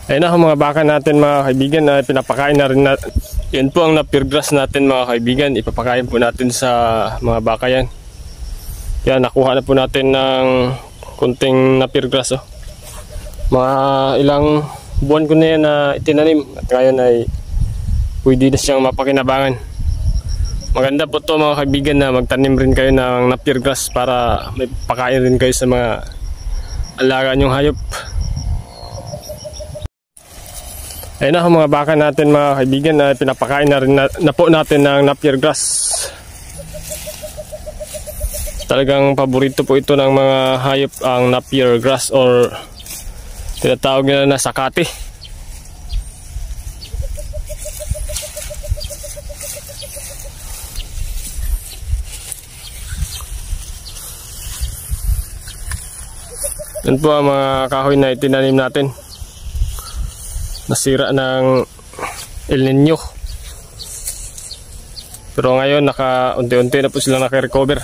Ayun na mga baka natin mga kaibigan, na pinapakain na rin natin. Yan po ang napier grass natin mga kaibigan. Ipapakain po natin sa mga baka yan. Yan, nakuha na po natin ng kunting napier grass. Oh. Mga ilang buwan ko na yan na itinanim. At ngayon ay pwede na siyang mapakinabangan. Maganda po to mga kaibigan na magtanim rin kayo ng napier grass para may pakain rin kayo sa mga alaga nyong hayop. Ayun na mga baka natin mga kaibigan, na pinapakain na rin na po natin ng napier grass. Talagang paborito po ito ng mga hayop ang napier grass, or tinatawag nila na sakati. Yan po ang mga kahoy na itinanim natin. Nasira ng El Nino. Pero ngayon unti-unti na po sila naka-recover.